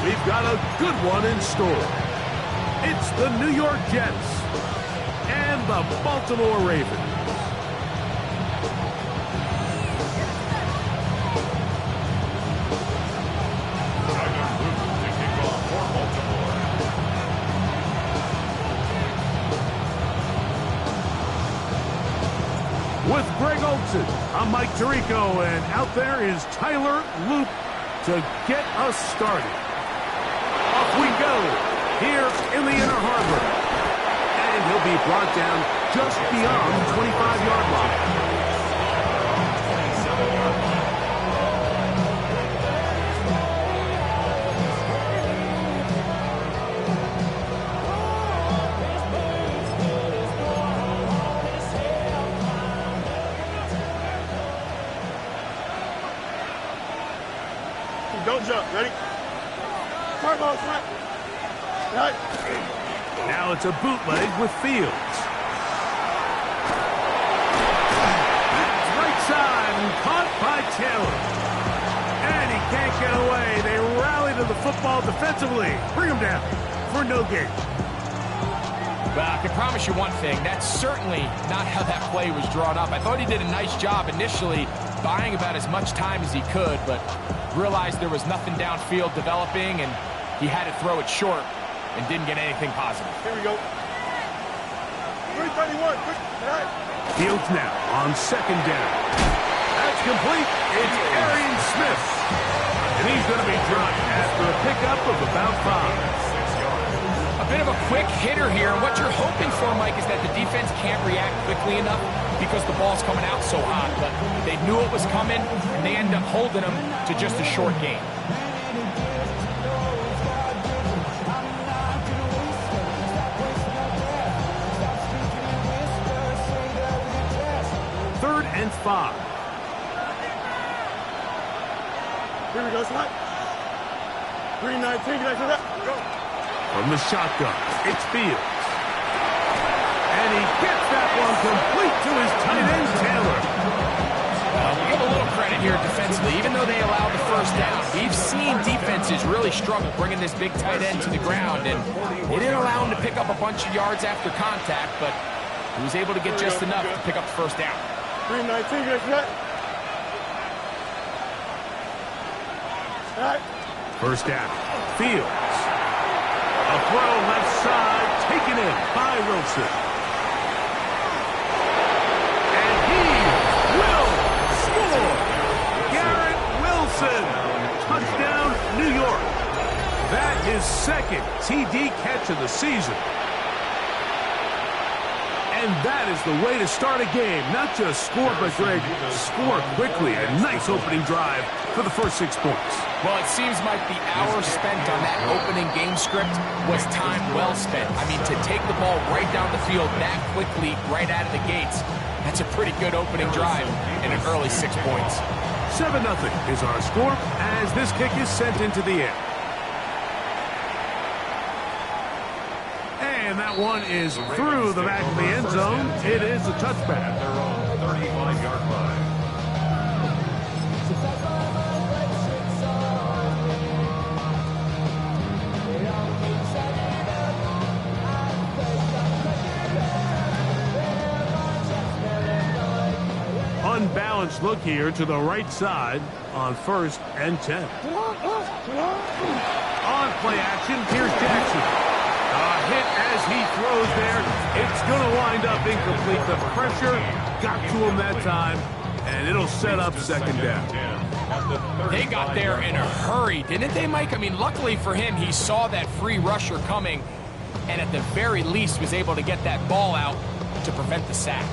we've got a good one in store. It's the New York Jets and the Baltimore Ravens. With Greg Olsen, I'm Mike Tirico, and out there is Tyler Loop to get us started. Off we go here in the Inner Harbor. And he'll be brought down just beyond the 25-yard line. Don't jump. Ready? Start ball front. Right. Now it's a bootleg with Fields. Right side and caught by Taylor. And he can't get away. They rally to the football defensively. Bring him down for no gain. Well, I can promise you one thing. That's certainly not how that play was drawn up. I thought he did a nice job initially buying about as much time as he could, but realized there was nothing downfield developing, and he had to throw it short and didn't get anything positive. Here we go. 331. Quick. Right. Fields now on second down. That's complete. It's Arian Smith. And he's going to be dropped after a pickup of about 5. A bit of a quick hitter here, and what you're hoping for, Mike, is that the defense can't react quickly enough because the ball's coming out so hot. But they knew it was coming, and they end up holding them to just a short gain. Third and 5. Here we go, slide. 319. Get that. Go. From the shotgun, it's Fields. And he gets that one complete to his tight end, Taylor. We give a little credit here defensively. Even though they allowed the first down, we've seen defenses really struggle bringing this big tight end to the ground. And they didn't allow him to pick up a bunch of yards after contact, but he was able to get just enough to pick up the first down. 319. Get that. Right. First down, Fields. A throw left side, taken in by Wilson. And he will score! Garrett Wilson! Touchdown, New York. That is second TD catch of the season. And that is the way to start a game. Not just score, but, Greg, score quickly. A nice opening drive for the first 6 points. Well, it seems like the hour spent on that opening game script was time well spent. I mean, to take the ball right down the field that quickly, right out of the gates, that's a pretty good opening drive and an early 6 points. 7-0 is our score as this kick is sent into the air. And that one is through the back of the end zone. It is a touchback. Their own 35-yard line. Unbalanced look here to the right side on 1st and 10. On play action, here's Jackson. A hit as he throws there. It's going to wind up incomplete. The pressure got to him that time, and it'll set up second down. They got there in a hurry, didn't they, Mike? I mean, luckily for him, he saw that free rusher coming, and at the very least was able to get that ball out to prevent the sack.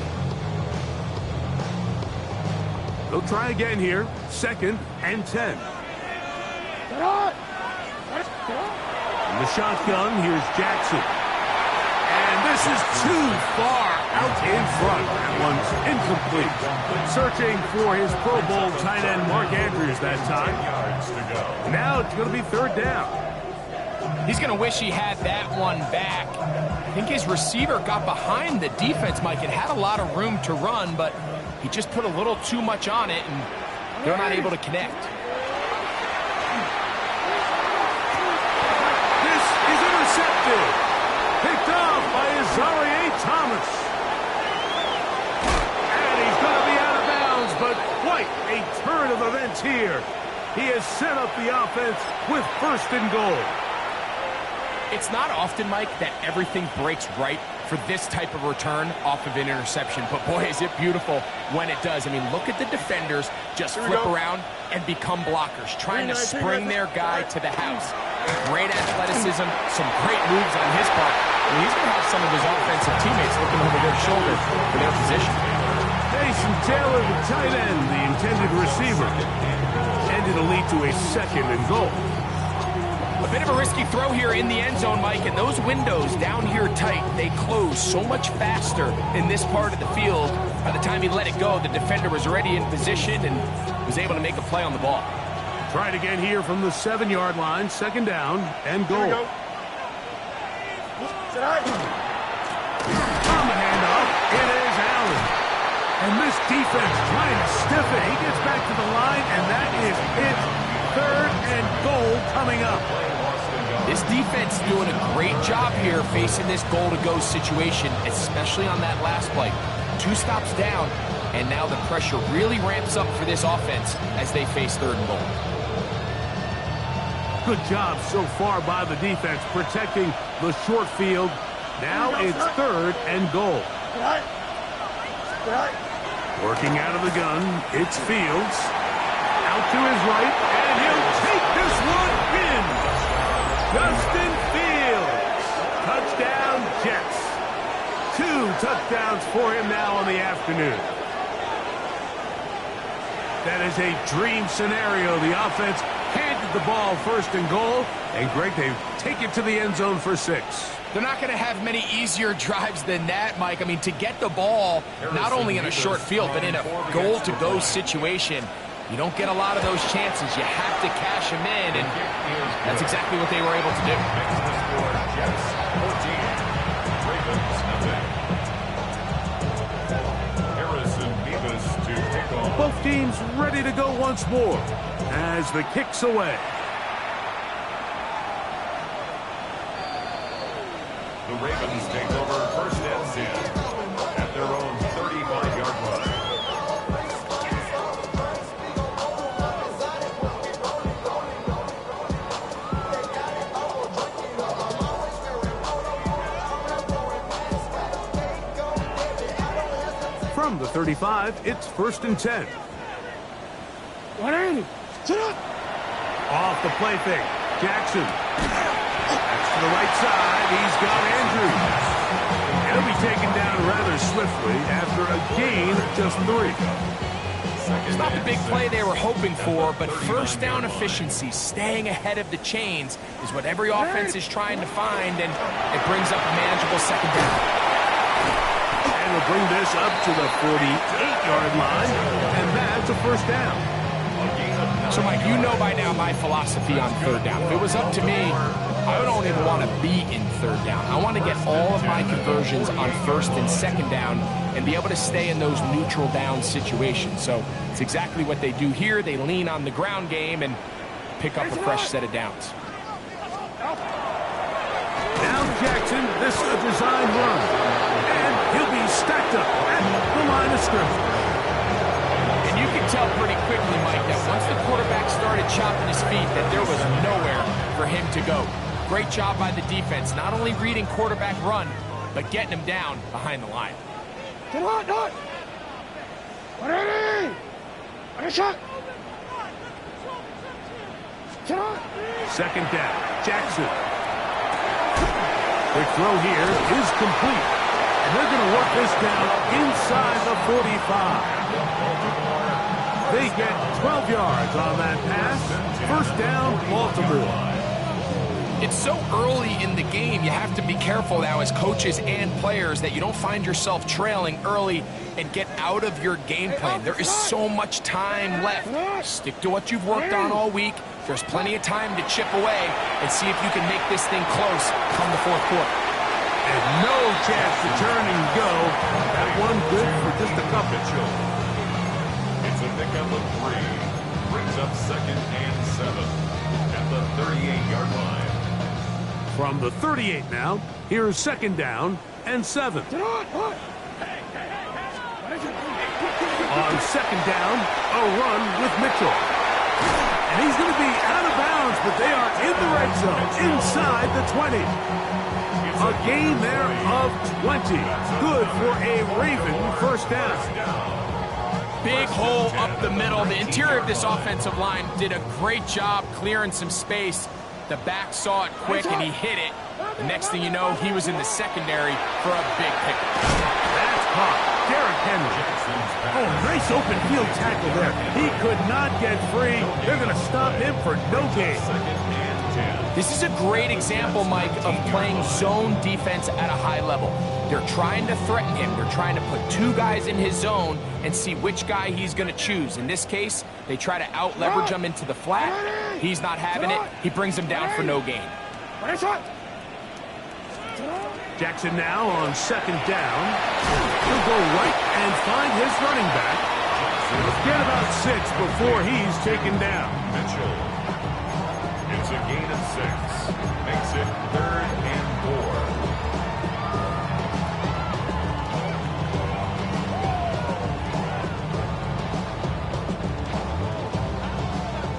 They'll try again here. 2nd and 10. In the shotgun, here's Jackson. And this is too far out in front. That one's incomplete. Searching for his Pro Bowl tight end, Mark Andrews, that time. Now it's going to be 3rd down. He's going to wish he had that one back. I think his receiver got behind the defense, Mike. It had a lot of room to run, but he just put a little too much on it, and they're not able to connect. of ends here. He has set up the offense with 1st and goal. It's not often, Mike, that everything breaks right for this type of return off of an interception. But, boy, is it beautiful when it does. I mean, look at the defenders just flip around and become blockers, trying to spring their guy to the house. Great athleticism, some great moves on his part. I mean, he's going to have some of his offensive teammates looking over their shoulder for their position. Mason Taylor, the tight end, the intended receiver. And it'll lead to a 2nd and goal. A bit of a risky throw here in the end zone, Mike, and those windows down here tight, they close so much faster in this part of the field. By the time he let it go, the defender was already in position and was able to make a play on the ball. Tried again here from the 7-yard line, 2nd down and goal. On the handoff, it is Allen. And this defense trying to stiff it. He gets back to the line, and that is it. 3rd and goal coming up. This defense doing a great job here facing this goal-to-go situation, especially on that last play. 2 stops down, and now the pressure really ramps up for this offense as they face 3rd and goal. Good job so far by the defense protecting the short field. Now it's 3rd and goal. Working out of the gun, it's Fields. Out to his right, and he'll take this one in. Justin Fields. Touchdown, Jets. 2 touchdowns for him now on the afternoon. That is a dream scenario. The offense handed the ball 1st and goal, and Greg, they take it to the end zone for 6. They're not going to have many easier drives than that, Mike. I mean, to get the ball, not only in a short field, but in a goal-to-go situation, you don't get a lot of those chances. You have to cash them in, and that's exactly what they were able to do. Both teams ready to go once more as the kick's away. The Ravens take over 1st and 10 at their own 35-yard line. From the 35, it's 1st and 10. 180. Sit up. Off the play fake. Jackson. That's to the right side. He's got Andrews. He'll be taken down rather swiftly after a gain of just 3. It's not the big play they were hoping for, but 1st down efficiency, staying ahead of the chains, is what every offense is trying to find, and it brings up a manageable 2nd down. And we'll bring this up to the 48-yard line, and that's a 1st down. So, Mike, you know by now my philosophy on 3rd down. If it was up to me, I don't even want to be in 3rd down. I want to get all of my conversions on 1st and 2nd down and be able to stay in those neutral down situations. So it's exactly what they do here. They lean on the ground game and pick up a fresh set of downs. Now Jackson, this is a design run. And he'll be stacked up at the line of scrimmage. And you can tell pretty quickly, Mike, that once the quarterback started chopping his feet, that there was nowhere for him to go. Great job by the defense, not only reading quarterback run, but getting him down behind the line. Get on, not. 180. On a shot. Get on. 2nd down. Jackson. Quick throw here is complete. And they're going to work this down inside the 45. They get 12 yards on that pass. 1st down, Baltimore. It's so early in the game, you have to be careful now as coaches and players that you don't find yourself trailing early and get out of your game plan. There is so much time left. Stick to what you've worked on all week. There's plenty of time to chip away and see if you can make this thing close come the 4th quarter. And no chance to turn and go. That one good for just a couple. It's a pickup of 3. Brings up 2nd and 7 at the 38-yard line. From the 38 now, here's 2nd down and 7. Get on, on. On second down, a run with Mitchell. And he's going to be out of bounds, but they are in the red zone, inside the 20. A gain there of 20. Good for a Raven first down. Big hole up the middle. The interior of this offensive line did a great job clearing some space. The back saw it quick, and he hit it. The next thing you know, he was in the secondary for a big pickup. That's caught. Derrick Henry. Oh, nice open field tackle there. He could not get free. They're going to stop him for no gain. This is a great example, Mike, of playing zone defense at a high level. They're trying to threaten him. They're trying to put two guys in his zone and see which guy he's going to choose. In this case, they try to out-leverage him into the flat. He's not having it. He brings him down for no gain. Jackson now on second down. He'll go right and find his running back. He'll get about 6 before he's taken down. Mitchell. It's a gain of 6. Makes it 3rd and 4.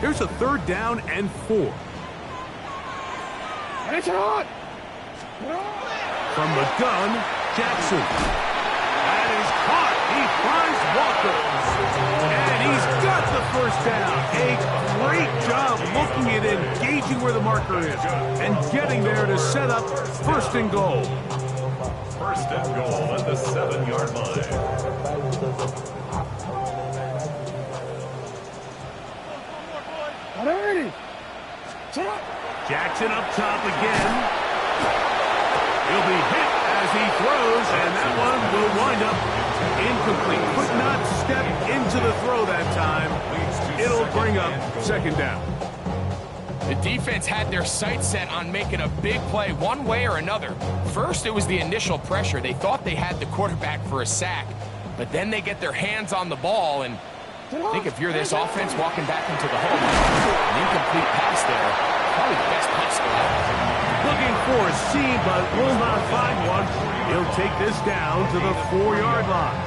Here's a 3rd down and 4. From the gun, Jackson. That is caught. He finds Walker. And he's got the first down. A great job looking at engaging where the marker is and getting there to set up 1st and goal. 1st and goal at the 7-yard line. Jackson up top again. He'll be hit as he throws, and that one will wind up incomplete. Could not step into the throw that time. It'll bring up 2nd down. The defense had their sights set on making a big play one way or another. First, it was the initial pressure. They thought they had the quarterback for a sack, but then they get their hands on the ball, and I think if you're this offense walking back into the home, an incomplete pass there, probably the best possible outcome. Looking for a seam, but will not find one. He'll take this down to the 4-yard line.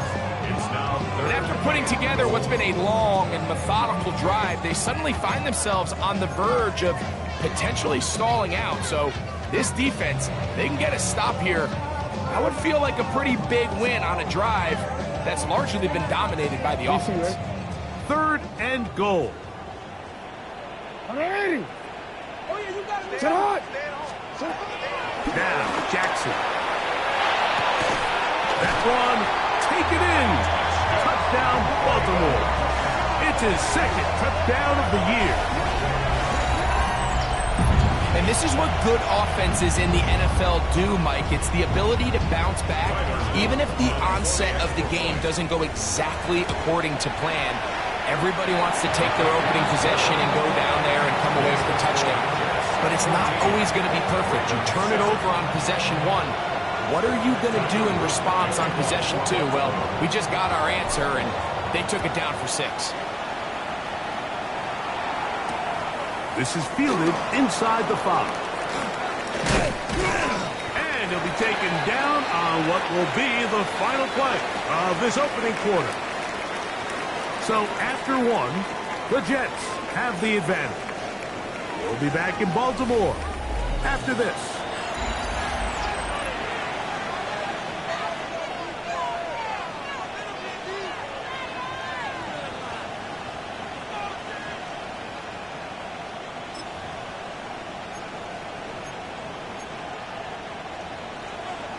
And after putting together what's been a long and methodical drive, they suddenly find themselves on the verge of potentially stalling out. So this defense, they can get a stop here. That would feel like a pretty big win on a drive that's largely been dominated by the offense. 3rd and goal. Now, Jackson. That one, take it in. Touchdown, Baltimore. It's his 2nd touchdown of the year. And this is what good offenses in the NFL do, Mike. It's the ability to bounce back, even if the onset of the game doesn't go exactly according to plan. Everybody wants to take their opening possession and go down there and come away with a touchdown. But it's not always going to be perfect. You turn it over on possession 1. What are you going to do in response on possession 2? Well, we just got our answer, and they took it down for 6. This is fielded inside the 5. And he'll be taken down on what will be the final play of this opening quarter. So after 1, the Jets have the advantage. We'll be back in Baltimore after this.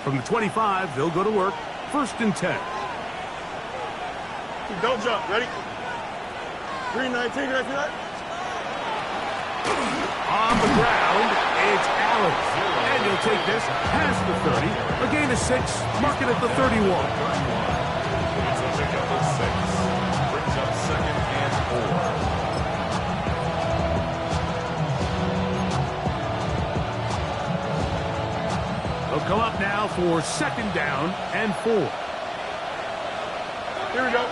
From the 25, they'll go to work. 1st and 10. Don't jump. Ready? 319. Ready for that? On the ground, it's Allen. And he'll take this past the 30. A gain of 6. Mark it at the 31. It's a pickup of 6. Brings up 2nd and 4. They'll come up now for 2nd down and 4. Here we go.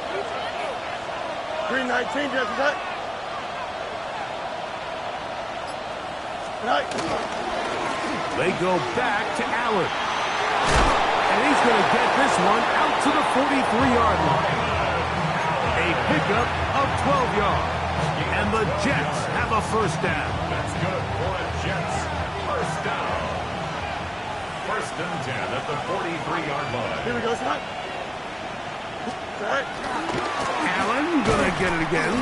319, just that. Right. They go back to Allen. And he's going to get this one out to the 43-yard line. pickup of 12 yards. And the Jets have a first down. That's good for the Jets. First down. First and 10 at the 43-yard line. Here we go, son. Allen gonna get it again.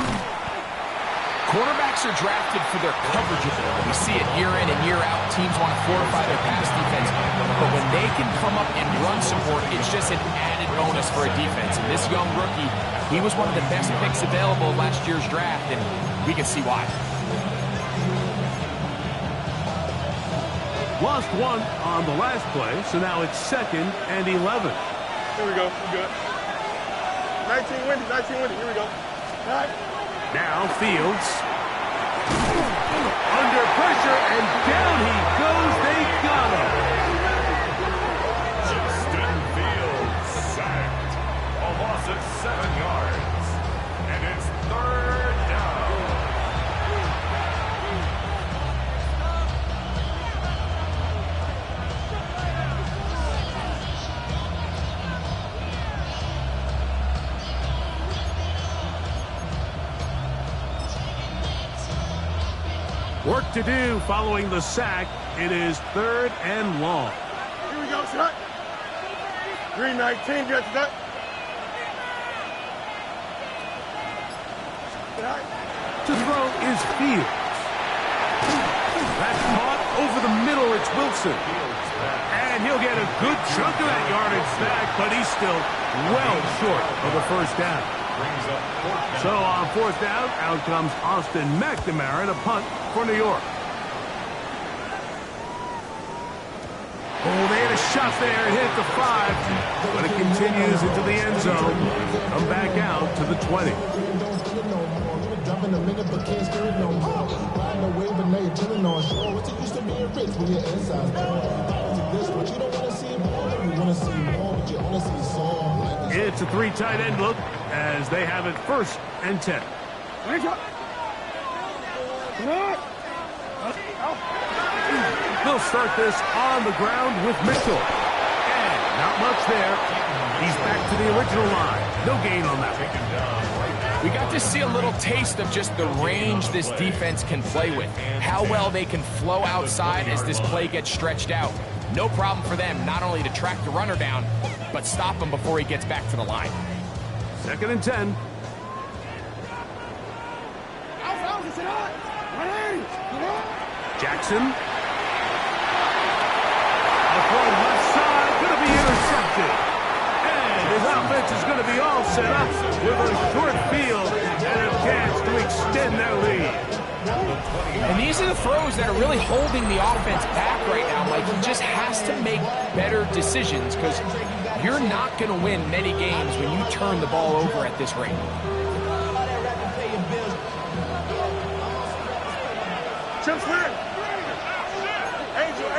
Quarterbacks are drafted for their coverage ability. We see it year in and year out. Teams want to fortify their pass defense. But when they can come up and run support, it's just an added bonus for a defense. And this young rookie, he was one of the best picks available last year's draft, and we can see why. Lost one on the last play, so now it's 2nd and 11. Here we go. We're good. 19 windy. Here we go. All right. Now Fields. Under pressure, and down he goes. They got him. Justin Fields sacked. A loss of 7 yards. And it's 3rd down. Work to do following the sack. It is 3rd and long. Here we go, son. 319, get that. To throw is Fields. That's caught over the middle. It's Wilson. And he'll get a good chunk of that yardage back, but he's still well short of the first down. Brings up 4th down. So on 4th down, out comes Austin McNamara to punt for New York. Oh, they had a shot there. It hit the 5, but it continues into the end zone. Come back out to the 20. It's a 3 tight end look as they have it 1st and 10. They'll start this on the ground with Mitchell. And not much there. He's back to the original line. No gain on that. We got to see a little taste of just the range this defense can play with. How well they can flow outside as this play gets stretched out. No problem for them not only to track the runner down, but stop him before he gets back to the line. 2nd and 10. Jackson. A throw left side, going to be intercepted. And his offense is going to be all set up with a short field and a chance to extend their lead. And these are the throws that are really holding the offense back right now. Like, he just has to make better decisions because you're not going to win many games when you turn the ball over at this rate. Chip Swear. Angel.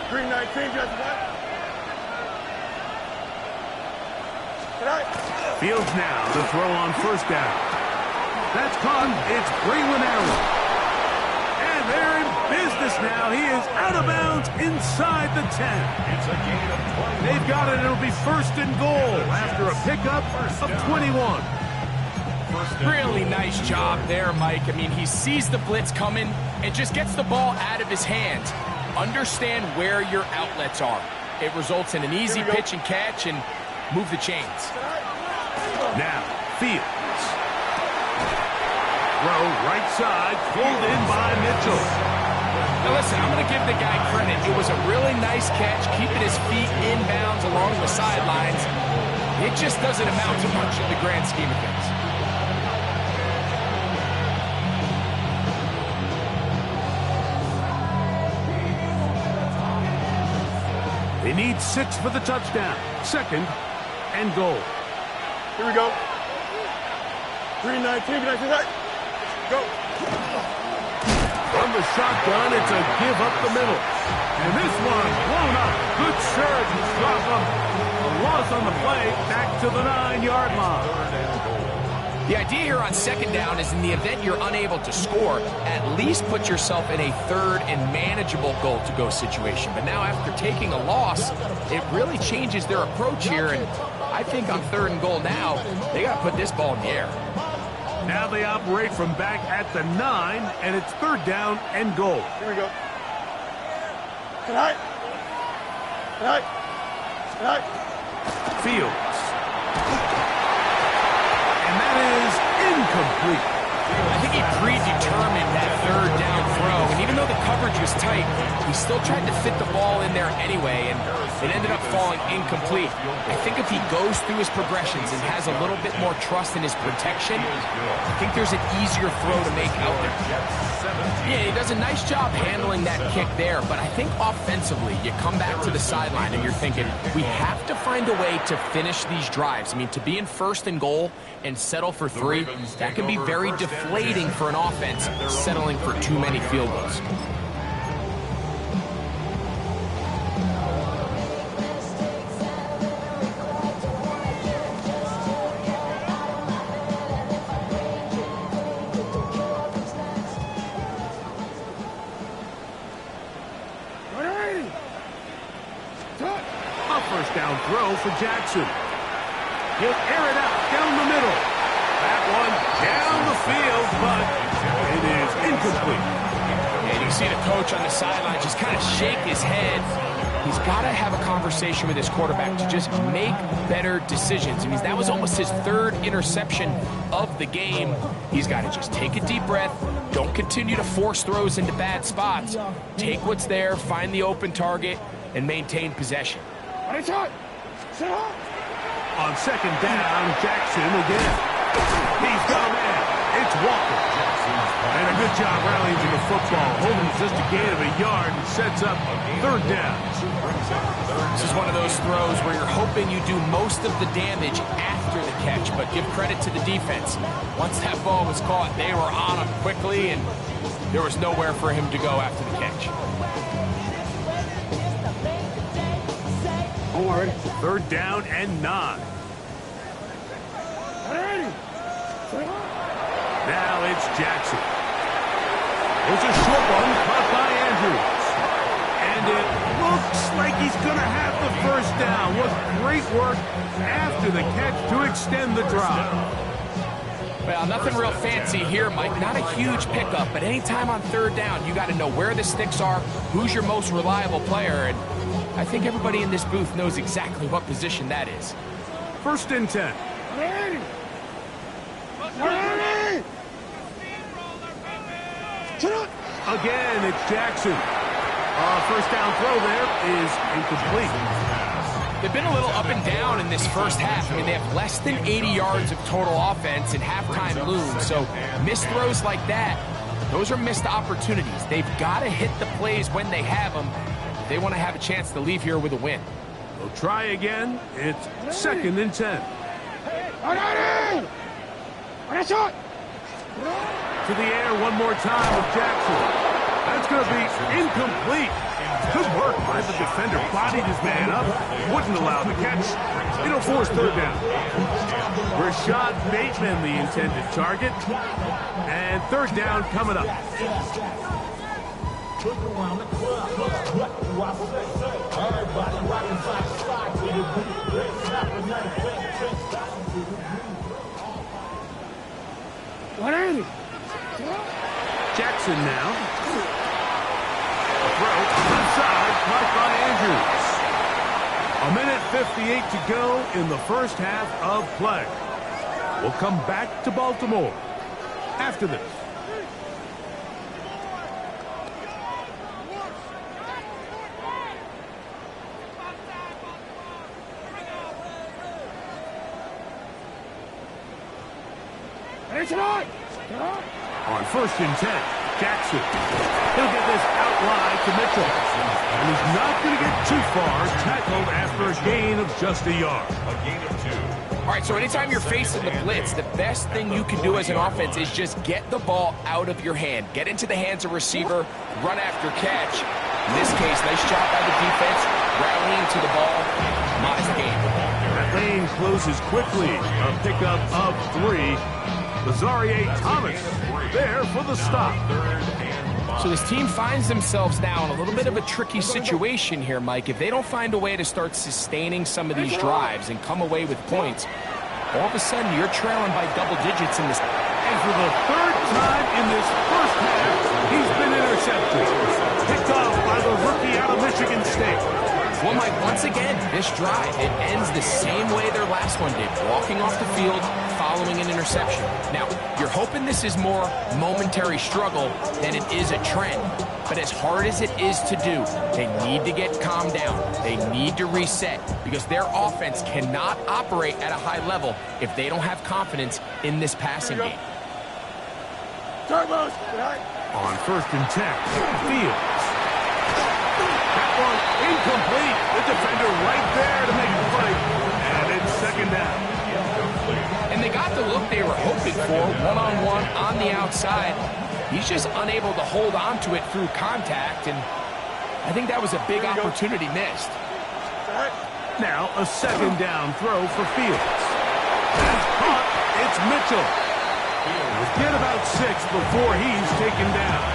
319, just what? Fields now to throw on 1st down. That's caught. It's Braylon Allen. And they're in business now. He is out of bounds inside the 10. It's a gain of 20. They've got it. It'll be 1st and goal after a pickup of 21. Really nice job there, Mike. I mean, he sees the blitz coming and just gets the ball out of his hands. Understand where your outlets are. It results in an easy pitch and catch and move the chains. Now, Fields. Throw right side, pulled in by Mitchell. Now listen, I'm going to give the guy credit. It was a really nice catch, keeping his feet inbounds along the sidelines. It just doesn't amount to much in the grand scheme of things. They need 6 for the touchdown. 2nd and goal. Here we go. 319, go. From the shotgun, it's a give up the middle. And this one blown up. Good surge and drop him. A loss on the play, back to the 9-yard line. The idea here on 2nd down is in the event you're unable to score, at least put yourself in a 3rd and manageable goal-to-go situation. But now after taking a loss, it really changes their approach here, and I think on 3rd and goal now, they got to put this ball in the air. Now they operate from back at the 9, and it's 3rd down and goal. Here we go. Tonight. Tonight. Tonight. Fields. And that is incomplete. I think he predetermined that 3rd down throw, and even though the coverage was tight, he still tried to fit the ball in there anyway, and it ended up falling incomplete. I think if he goes through his progressions and has a little bit more trust in his protection, I think there's an easier throw to make out there. Yeah, he does a nice job handling that kick there, but I think offensively, you come back to the sideline and you're thinking, we have to find a way to finish these drives. I mean, to be in 1st and goal and settle for 3, that can be very deflating for an offense settling for too many field goals. A 1st down throw for Jackson. He'll air it out down the middle. That one down the field, but it is incomplete. And you see the coach on the sideline just kind of shake his head. He's got to have a conversation with his quarterback to just make better decisions. I mean, that was almost his 3rd interception of the game. He's got to just take a deep breath. Don't continue to force throws into bad spots. Take what's there, find the open target, and maintain possession. On 2nd down, Jackson again. He's got a man. It's Walker. And a good job rallying to the football. Holding just a gain of a yard and sets up 3rd down. This is one of those throws where you're hoping you do most of the damage after the catch, but give credit to the defense. Once that ball was caught, they were on him quickly, and there was nowhere for him to go after the catch. 3rd down and 9. Now it's Jackson. It's a short one caught by Andrews. And it looks like he's going to have the 1st down. What great work after the catch to extend the drive. Well, nothing real fancy here, Mike. Not a huge pickup, but anytime on 3rd down, you got to know where the sticks are, who's your most reliable player, and I think everybody in this booth knows exactly what position that is. 1st and 10. Again, it's Jackson. 1st down throw there is incomplete. They've been a little up and down in this 1st half. I mean, they have less than 80 yards of total offense and halftime looms. So missed throws like that, those are missed opportunities. They've got to hit the plays when they have them. They want to have a chance to leave here with a win. They'll try again. It's 2nd and 10. To the air one more time with Jackson. That's going to be incomplete. Good work by the defender. Bodied his man up. Wouldn't allow the catch. It'll force 3rd down. Rashad Bateman, the intended target. And 3rd down coming up. Jackson now. A throw inside, caught by Andrews. 1:58 to go in the 1st half of play. We'll come back to Baltimore after this. On 1st and 10, Jackson. He'll get this out wide to Mitchell. And he's not going to get too far, tackled after a gain of just a yard. A gain of 2. All right, so anytime you're facing the blitz, the best thing you can do as an offense is just get the ball out of your hand. Get into the hands of receiver, run after catch. In this case, nice job by the defense, rallying to the ball, modest gain. That lane closes quickly. A pickup of 3. Lazarier Thomas there for the stop. So this team finds themselves now in a little bit of a tricky situation here, Mike. If they don't find a way to start sustaining some of these drives and come away with points, all of a sudden you're trailing by double digits in this. And for the third time in this first half, he's been intercepted. Picked off by the rookie out of Michigan State. Well, Mike, once again, this drive, it ends the same way their last one did, walking off the field following an interception. Now, you're hoping this is more momentary struggle than it is a trend. But as hard as it is to do, they need to get calmed down. They need to reset because their offense cannot operate at a high level if they don't have confidence in this passing game. On 1st and 10, Fields. That one incomplete. The defender right there to make the play. And it's 2nd down. And they got the look they were hoping for, one-on-one on the outside. He's just unable to hold on to it through contact, and I think that was a big opportunity missed. Now a 2nd down throw for Fields. That's caught. It's Mitchell. He'll get about 6 before he's taken down.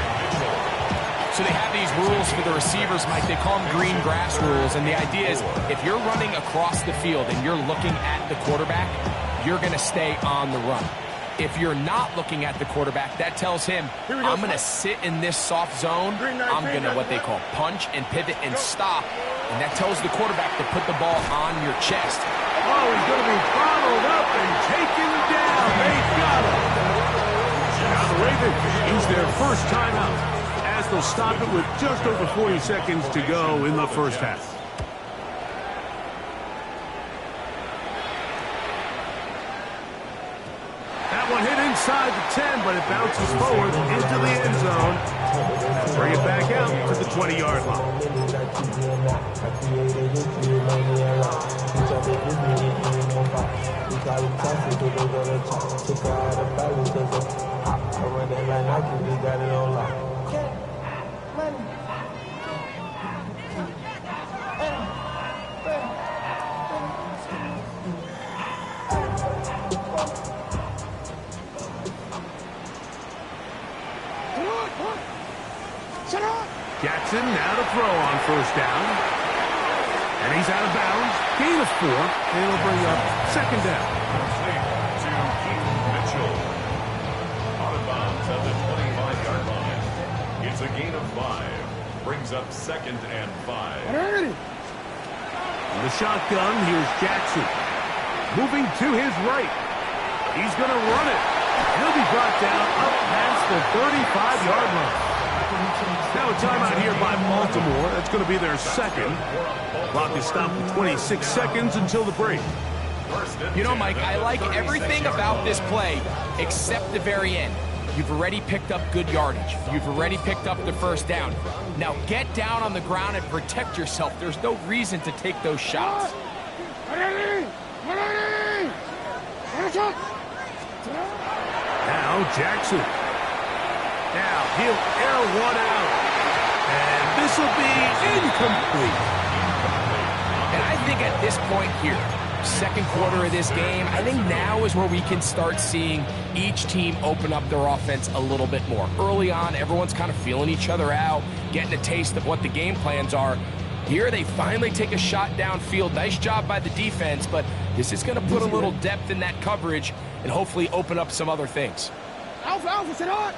So they have these rules for the receivers, Mike. They call them green grass rules, and the idea is if you're running across the field and you're looking at the quarterback, you're going to stay on the run. If you're not looking at the quarterback, that tells him, I'm going to sit in this soft zone. I'm going to what they call punch and pivot and stop. And that tells the quarterback to put the ball on your chest. Oh, he's going to be followed up and taken down. They got him. Now the Ravens use their first timeout as they'll stop it with just over 40 seconds to go in the first half. That one hit inside the 10, but it bounces forward into the end zone. And bring it back out to the 20-yard line. Jackson now to throw on 1st down. And he's out of bounds. Gain of 4. And it'll bring up 2nd down. To Keith Mitchell. Out of bounds at the 25-yard line. It's a gain of 5. Brings up 2nd and 5. In the shotgun, here's Jackson. Moving to his right. He's going to run it. He'll be brought down up past the 35-yard line. Now a timeout here by Baltimore. That's going to be their 2nd. Clock is stopped at 26 seconds until the break. You know, Mike, I like everything about this play except the very end. You've already picked up good yardage. You've already picked up the 1st down. Now get down on the ground and protect yourself. There's no reason to take those shots. Now Jackson. Now he'll air one out. And this will be incomplete. And I think at this point here, 2nd quarter of this game, I think now is where we can start seeing each team open up their offense a little bit more. Early on, everyone's kind of feeling each other out, getting a taste of what the game plans are. Here they finally take a shot downfield. Nice job by the defense, but this is going to put a little depth in that coverage and hopefully open up some other things. Alpha, sit on!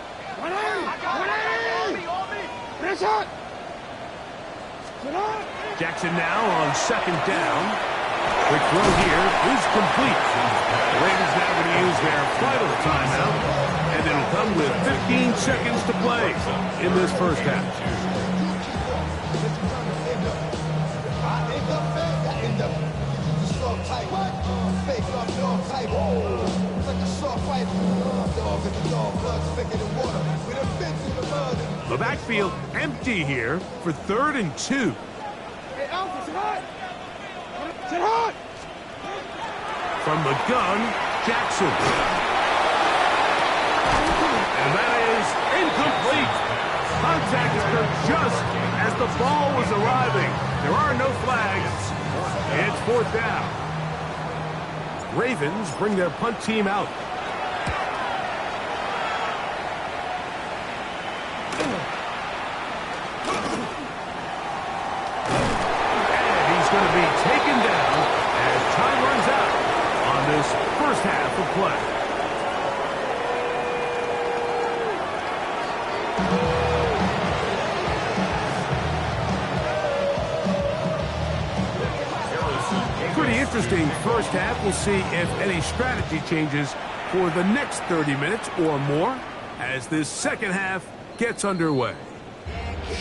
Jackson now on 2nd down. Quick throw here is complete. The Ravens now going to use their final timeout, and it'll come with 15 seconds to play in this first half. The backfield empty here for 3rd and 2. From the gun, Jackson. And that is incomplete. Contact occurred just as the ball was arriving. There are no flags. It's 4th down. Ravens bring their punt team out. for play. Pretty interesting first half. We'll see if any strategy changes for the next 30 minutes or more as this second half gets underway.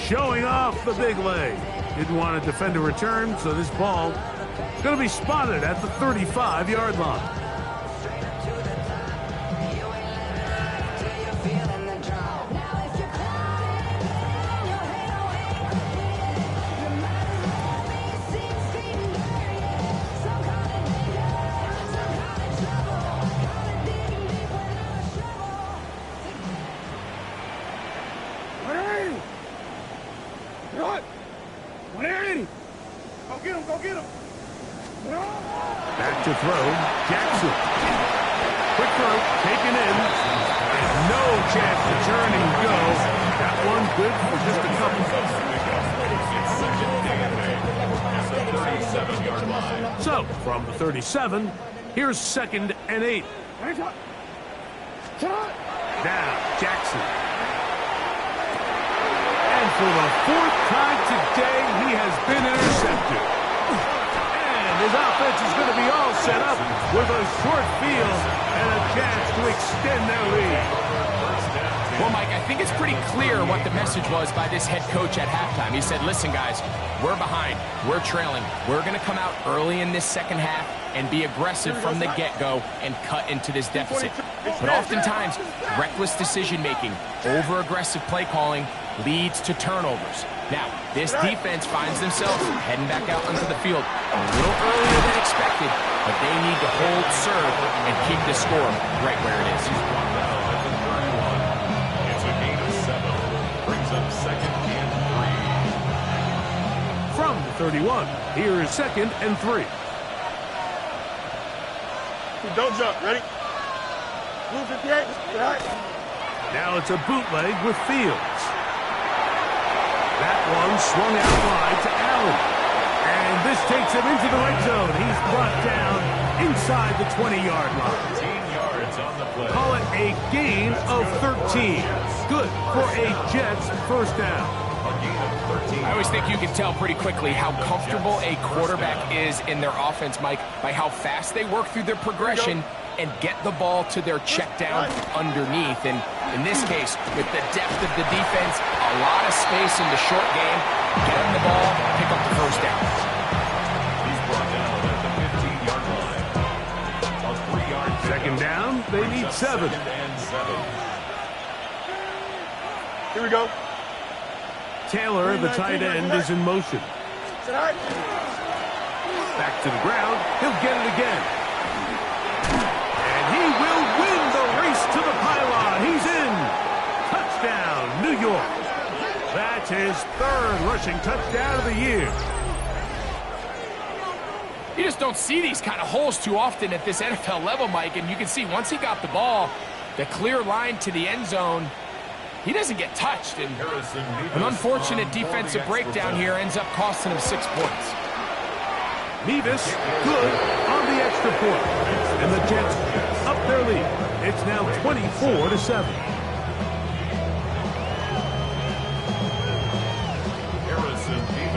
Showing off the big leg. Didn't want to defend a return, so this ball is going to be spotted at the 35-yard line. Back to throw, Jackson. Quick throw, taken in. And no chance to turn and go. That one good for just a couple. So, from the 37, here's 2nd and 8. Now, Jackson. And for the 4th time today, he has been intercepted. His offense is going to be all set up with a short field and a chance to extend their lead. Well, Mike, I think it's pretty clear what the message was by this head coach at halftime. He said, listen, guys, we're behind. We're trailing. We're going to come out early in this second half and be aggressive from the get-go and cut into this deficit. But oftentimes, reckless decision-making, over-aggressive play calling leads to turnovers. Now, this defense finds themselves heading back out onto the field a little earlier than expected, but they need to hold serve and keep the score right where it is. It's a gain of 7. Brings up 2nd and 3. From the 31, here is 2nd and 3. Don't jump. Ready? Move 58. Now it's a bootleg with Fields. That one swung out wide to Allen. And this takes him into the red zone. He's brought down inside the 20-yard line. 15 yards on the play. Call it a gain of 13. Good for a Jets first down. A gain of 13. I always think you can tell pretty quickly how comfortable a quarterback is in their offense, Mike, by how fast they work through their progression and get the ball to their check down underneath. And in this case, with the depth of the defense, a lot of space in the short game, get them the ball, pick up the first down. He's brought down at the 15-yard line. A 3-yard Second down, they need 7. 2nd and 7. Here we go. Taylor, the tight end, is in motion. Back to the ground. He'll get it again. And he will win the race to the pylon. He's in. Touchdown, New York. That's his 3rd rushing touchdown of the year. You just don't see these kind of holes too often at this NFL level, Mike, and you can see once he got the ball, the clear line to the end zone, he doesn't get touched. And an unfortunate defensive breakdown here ends up costing him 6 points. Nevis, good on the extra point. And the Jets up their lead. It's now 24-7.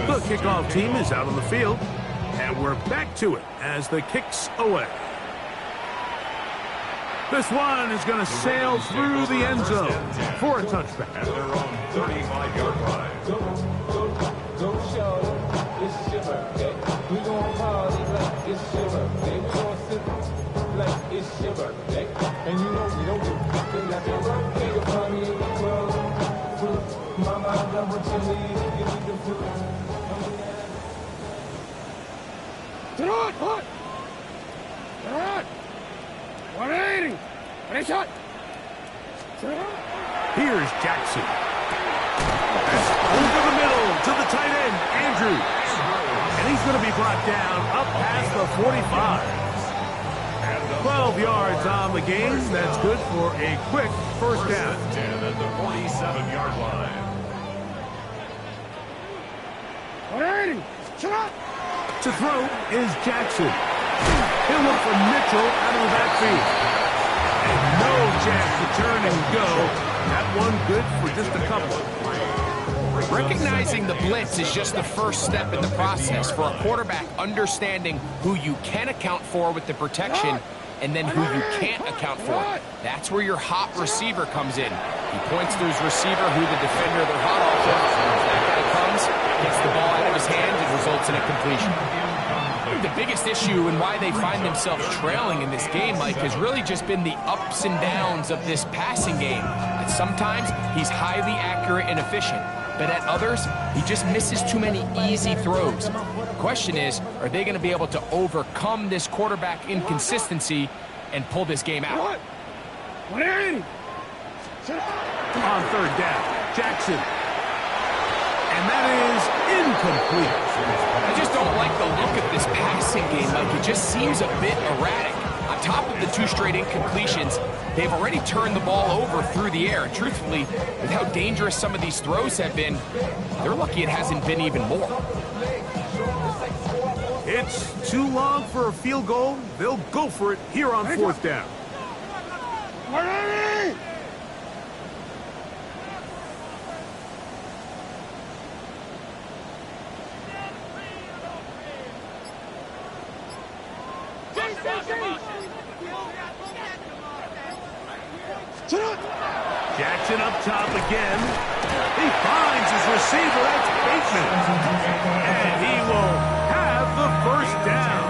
The kickoff team is out on the field. And we're back to it as the kick's away. This one is going to sail through the end zone for a touchback. At their own 35-yard line. Go show, it's your birthday. We gon' party like it's your birthday. We gon' sip like it's your birthday. And you know we don't give a like your birthday. You'll find me in the club. Mama, I love what you need. Give me the food. Get on, hot. Get on. 180. Ready, shot. Here's Jackson. That's over the middle to the tight end, Andrews. And he's going to be brought down up past the 45. 12 yards on the game. That's good for a quick first down. 10 at the 47-yard line. 180. Shot. To throw is Jackson. He'll look for Mitchell out of the backfield. And no chance to turn and go. That one good for just a couple. Recognizing the blitz is just the first step in the process for a quarterback understanding who you can account for with the protection and then who you can't account for. That's where your hot receiver comes in. He points to his receiver who the defender they're hot off of. If that guy comes, gets the ball out of his hand, and results in a completion. I think the biggest issue and why they find themselves trailing in this game, Mike, has really just been the ups and downs of this passing game. And sometimes he's highly accurate and efficient, but at others, he just misses too many easy throws. The question is, are they going to be able to overcome this quarterback inconsistency and pull this game out? On third down, Jackson. And that is incomplete. I just don't like the look of this passing game, Mike. It just seems a bit erratic. On top of the 2 straight incompletions, they've already turned the ball over through the air. And truthfully, with how dangerous some of these throws have been, they're lucky it hasn't been even more. It's too long for a field goal. They'll go for it here on fourth down. Jackson up top again. He finds his receiver. That's Bateman. And he will have the first down.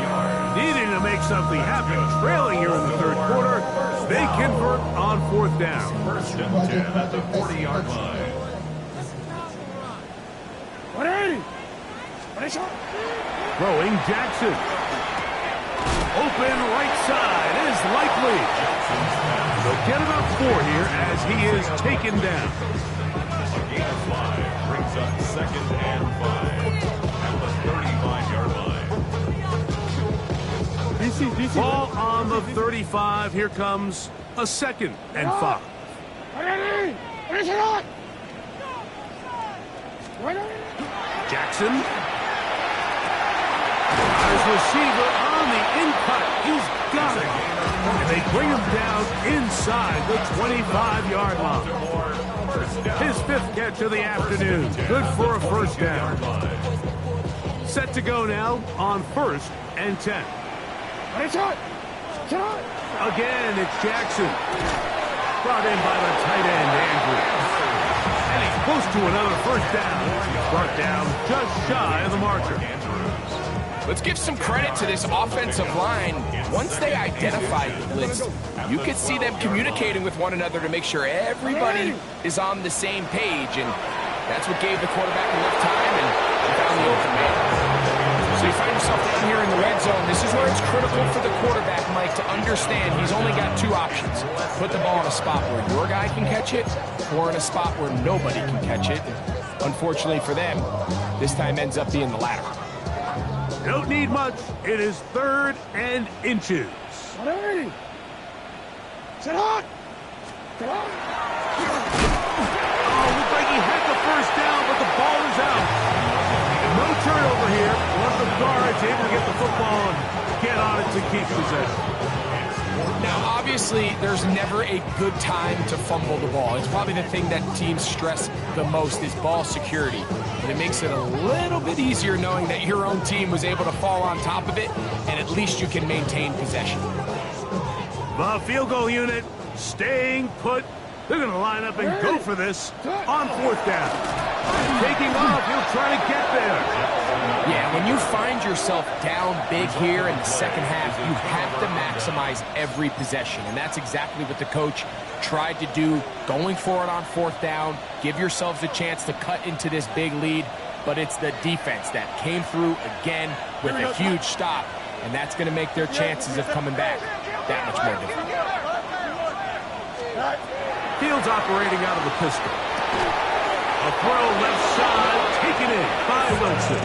Needing to make something happen. Trailing here in the third quarter. They convert on fourth down. First and 10 at the 40-yard line. Throwing Jackson. Open right side is likely. They'll get about 4 here as he is taken down. A gain of 5 brings up second and 5 at the 35-yard line. Ball on the 35. Here comes a second and 5. Jackson. His receiver on the in-cut. He's got it. And they bring him down inside the 25-yard line. His 5th catch of the afternoon. Good for a first down. Set to go now on 1st and 10. Again, it's Jackson. Brought in by the tight end, Andrews. And he's close to another first down. Brought down just shy of the marker. Let's give some credit to this offensive line. Once they identified the blitz, you could see them communicating with one another to make sure everybody is on the same page, and that's what gave the quarterback enough time and found the open man. So you find yourself down here in the red zone. This is where it's critical for the quarterback, Mike, to understand he's only got 2 options. Put the ball in a spot where your guy can catch it, or in a spot where nobody can catch it. Unfortunately for them, this time ends up being the latter. Don't need much. It is 3rd and inches. Oh, looks like he had the first down, but the ball is out. No turnover here. One of the guards able to get the football and get on it to keep possession. Now, obviously, there's never a good time to fumble the ball. It's probably the thing that teams stress the most is ball security. But it makes it a little bit easier knowing that your own team was able to fall on top of it, and at least you can maintain possession. The field goal unit staying put. They're going to line up and go for this on 4th down. Taking off, he'll try to get there. Yeah, when you find yourself down big here in the second half, you have to maximize every possession, and that's exactly what the coach tried to do, going for it on 4th down. Give yourselves a chance to cut into this big lead, but it's the defense that came through again with a huge stop, and that's going to make their chances of coming back that much more difficult. Fields operating out of the pistol. A throw left side, taken in by Wilson.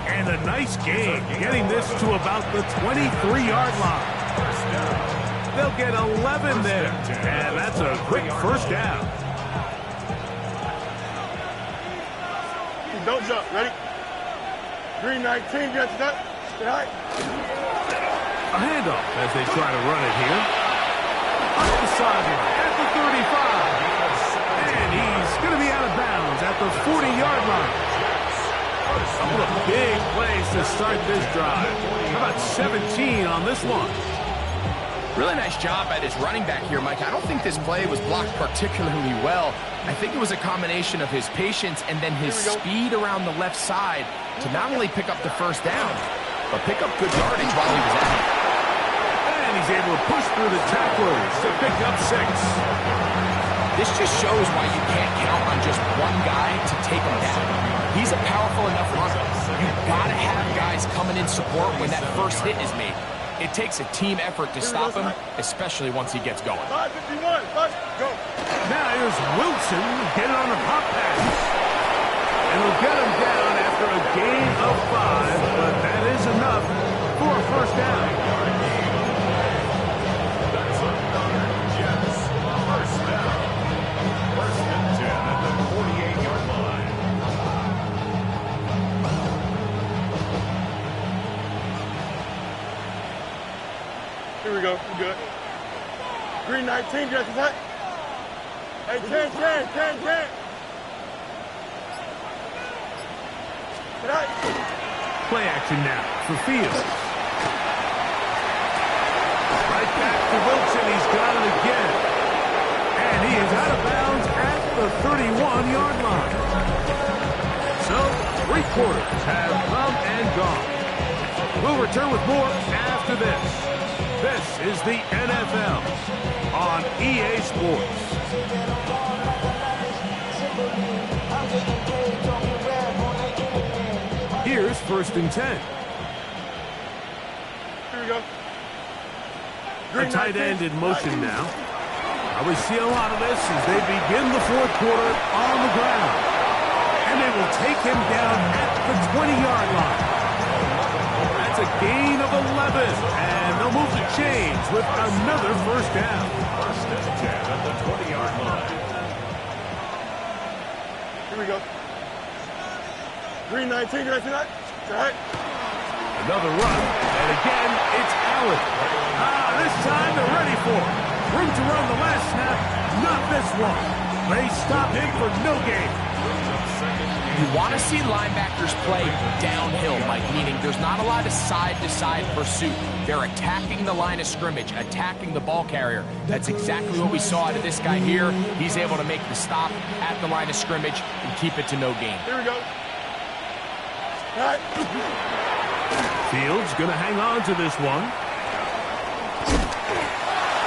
And a nice gain, getting this to about the 23-yard line. They'll get 11 there, and that's a quick first down. Don't jump. Ready? Green 19, get to that. Stay high. A handoff as they try to run it here. Up the sideline at the 35. And he's going to be out of bounds at the 40-yard line. A couple of big plays to start this drive. How about 17 on this one? Really nice job at his running back here, Mike. I don't think this play was blocked particularly well. I think it was a combination of his patience and then his speed around the left side to not only pick up the first down, but pick up good yardage while he was at it. And he's able to push through the tacklers to pick up 6. This just shows why you can't count on just one guy to take him down. He's a powerful enough runner. You've got to have guys coming in support when that first hit is made. It takes a team effort to stop him, especially once he gets going. 551, go. Now here's Wilson getting on the pop pass. And he'll get him down after a gain of 5, but that is enough for a first down. That's another Jets first down. First and 10 at the 48-yard line. Here we go. We good. Green 19, Jets is hot. Hey, 10. Play action now for Fields. Right back to Wilson. He's got it again. And he is out of bounds at the 31-yard line. So, 3 quarters have come and gone. We'll return with more after this. This is the NFL on EA Sports. Here's 1st and 10. Here we go. A tight end in motion now. We see a lot of this as they begin the 4th quarter on the ground. And they will take him down at the 20-yard line. That's a gain of 11. And they'll move the chains with another first down. First and 10 at the 20-yard line. Here we go. Green 19, Jets is hot. Another run. And again, it's Allen. This time they're ready for it. Room to run the last snap. Not this one. They stop him for no gain. You want to see linebackers play downhill, Mike, meaning there's not a lot of side-to-side pursuit. They're attacking the line of scrimmage, attacking the ball carrier. That's exactly what we saw out of this guy here. He's able to make the stop at the line of scrimmage and keep it to no gain. Here we go. Fields going to hang on to this one.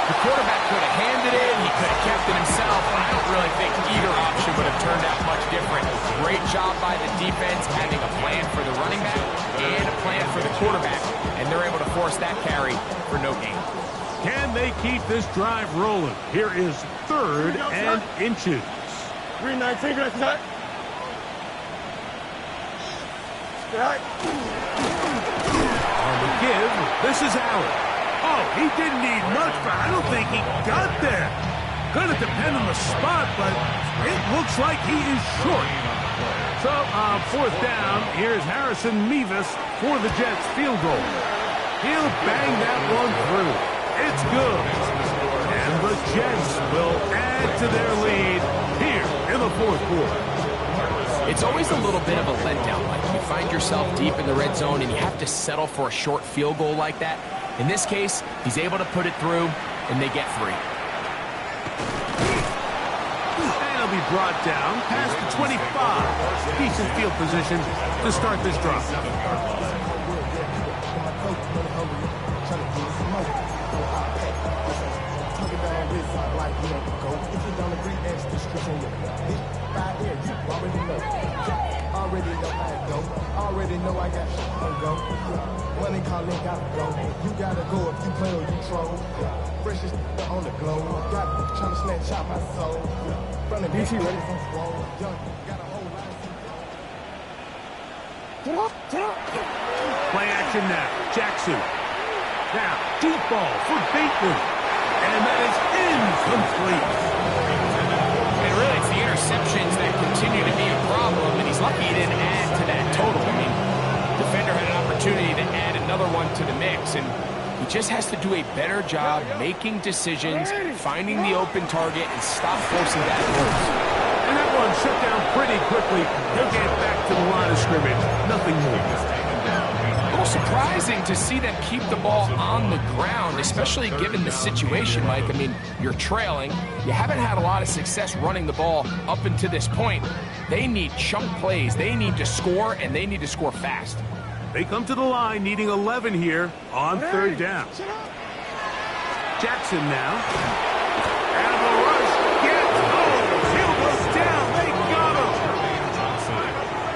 The quarterback could have handed it. He could have kept it himself. I don't really think either option would have turned out much different. Great job by the defense having a plan for the running back and a plan for the quarterback. And they're able to force that carry for no gain. Can they keep this drive rolling? Here is 3rd and inches. Green 19, Jets is hot. On the give, this is Allen. Oh, he didn't need much, but I don't think he got there. Gonna depend on the spot, but it looks like he is short. So, on 4th down, here's Harrison Mevis for the Jets field goal. He'll bang that one through. It's good. And the Jets will add to their lead here in the 4th quarter. It's always a little bit of a letdown. Like you find yourself deep in the red zone and you have to settle for a short field goal like that. In this case, he's able to put it through, and they get 3. And he'll be brought down past the 25. Decent field position to start this drive. Already know I got shit to go. Money calling, gotta go. You gotta go if you play or you troll. Freshest on the globe. Got trying to snatch out my soul. From the DC ready from swole. Young, got a whole lot. Get up. Play action now. Jackson. Now, deep ball for Bateman. And that is incomplete. And really, it's the interceptions that continue to be a problem, and he's lucky he didn't add to that total. I mean, defender had an opportunity to add another one to the mix, and He just has to do a better job making decisions, finding the open target, and stop forcing bad moves. And that one shut down pretty quickly. He'll get back to the line of scrimmage. Nothing more. A little surprising to see them keep the ball on the ground, especially given the situation, Mike. I mean, you're trailing. You haven't had a lot of success running the ball up until this point. They need chunk plays. They need to score, and they need to score fast. They come to the line needing 11 here on third down. Jackson now. And the rush gets Hill goes down. They got him.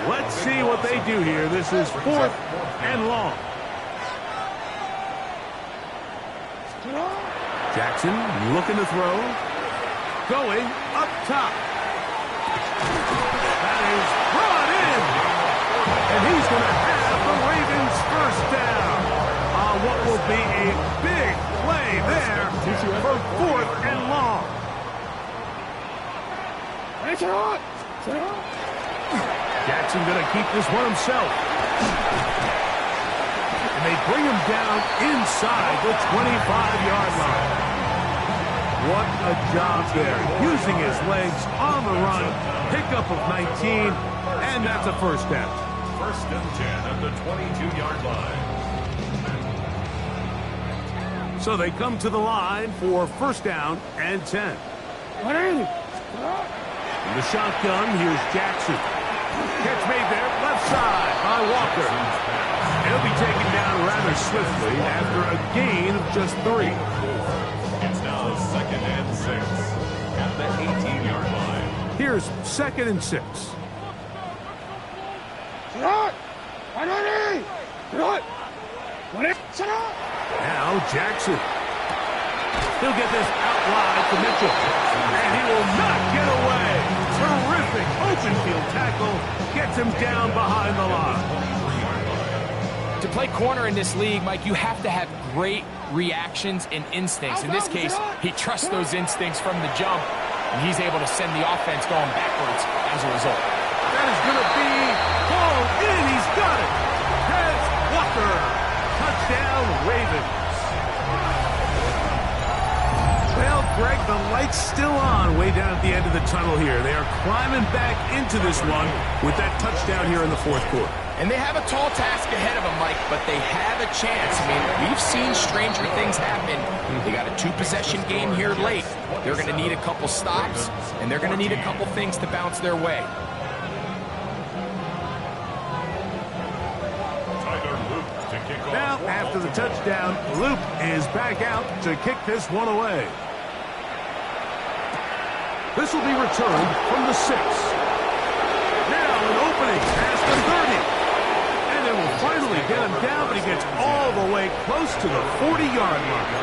Let's see what they do here. This is 4th and long. Jackson looking to throw. Going up top. That is brought in. And he's going to have the Ravens first down on what will be a big play there for 4th and long. Jackson going to keep this one himself. And they bring him down inside the 25-yard line. What a job there. Using his legs on the run. Pickup of 19, and that's a first down. 1st and 10 at the 22-yard line. So they come to the line for 1st down and 10. In the shotgun, here's Jackson. Catch made there, left side by Walker. He'll be taken down rather swiftly after a gain of just 3. It's now 2nd and 6 at the 18-yard line. Here's 2nd and 6. Now Jackson. He'll get this out wide to Mitchell. And he will not get away. Terrific open field tackle. Gets him down behind the line. To play corner in this league, Mike, you have to have great reactions and instincts. In this case, he trusts those instincts from the jump, and he's able to send the offense going backwards as a result. That is going to be called in. He's got it. Here's Walker. Touchdown, Ravens. Well, Greg, the light's still on way down at the end of the tunnel here. They are climbing back into this one with that touchdown here in the 4th quarter. And they have a tall task ahead of them, Mike, but they have a chance. I mean, we've seen stranger things happen. They got a 2-possession game here late. They're going to need a couple stops, and they're going to need a couple things to bounce their way. Now, after the touchdown, Luke is back out to kick this one away. This will be returned from the 6. Now an opening past the 30. And they will finally get him down, but he gets all the way close to the 40-yard line.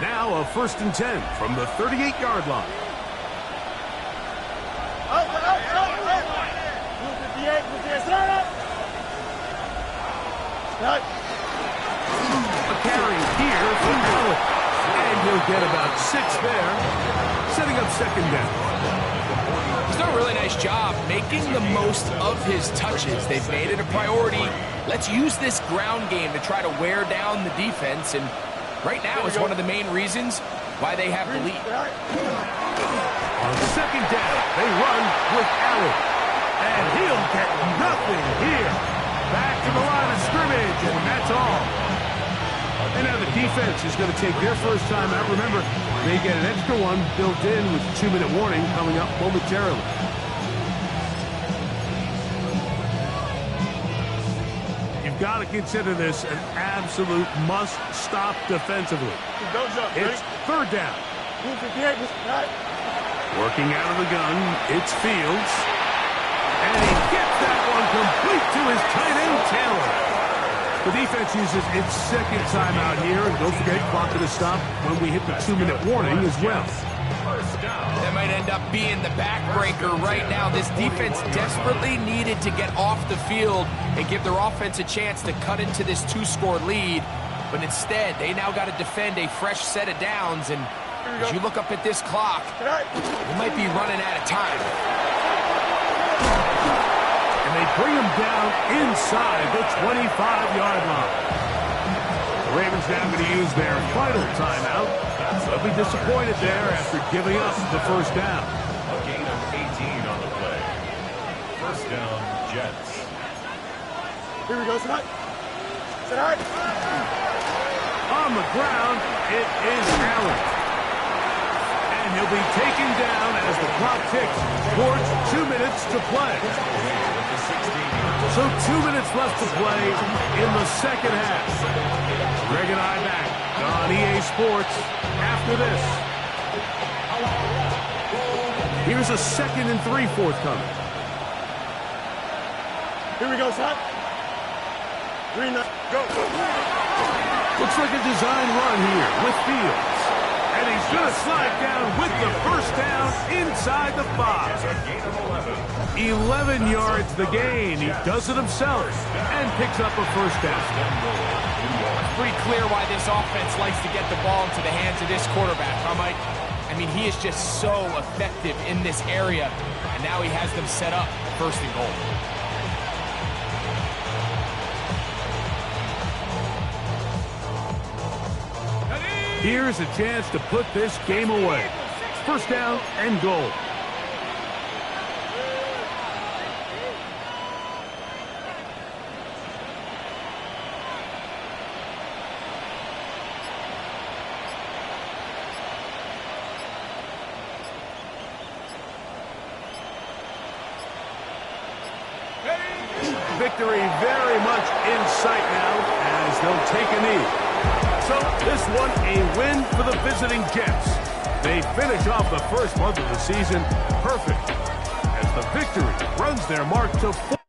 Now a 1st and 10 from the 38-yard line. A carry here for Allen. And he'll get about 6 there, setting up 2nd down. He's done a really nice job making the most of his touches. They've made it a priority. Let's use this ground game to try to wear down the defense, and right now is one of the main reasons why they have the lead. On 2nd down, they run with Allen. And he'll get nothing here. Back to the line of scrimmage, and that's all. And now the defense is going to take their first time out. Remember, they get an extra one built in with 2-minute warning coming up momentarily. You've got to consider this an absolute must-stop defensively. It's 3rd down. Working out of the gun, it's Fields. And he gets that one complete to his tight end, Taylor. The defense uses its 2nd timeout here. And don't forget, clock to the stop when we hit the 2-minute warning as well. That might end up being the backbreaker right now. This defense desperately needed to get off the field and give their offense a chance to cut into this 2-score lead. But instead, they now got to defend a fresh set of downs, and As you look up at this clock, you might be running out of time. And they bring him down inside the 25-yard line. The Ravens now going to use their final timeout. They'll be disappointed there after giving up the first down. A gain of 18 on the play. First down, Jets. Here we go, Sinai. Sinai. On the ground, it is Allen. And he'll be taken down as the clock ticks towards 2 minutes to play. So 2 minutes left to play in the second half. Greg and I back on EA Sports after this. Here's a 2nd and 3 forthcoming. Here we go, son. Green, go. Looks like a design run here with Fields. And he's going to slide down with the first down inside the 5. 11 yards the gain. He does it himself and picks up a first down. It's pretty clear why this offense likes to get the ball into the hands of this quarterback, huh, Mike? I mean, he is just so effective in this area, and now he has them set up 1st and goal. Here's a chance to put this game away. 1st down and goal. Victory very much in sight now as they'll take a knee. So this one a win for the visiting Jets. They finish off the first month of the season perfect as the victory runs their mark to 4.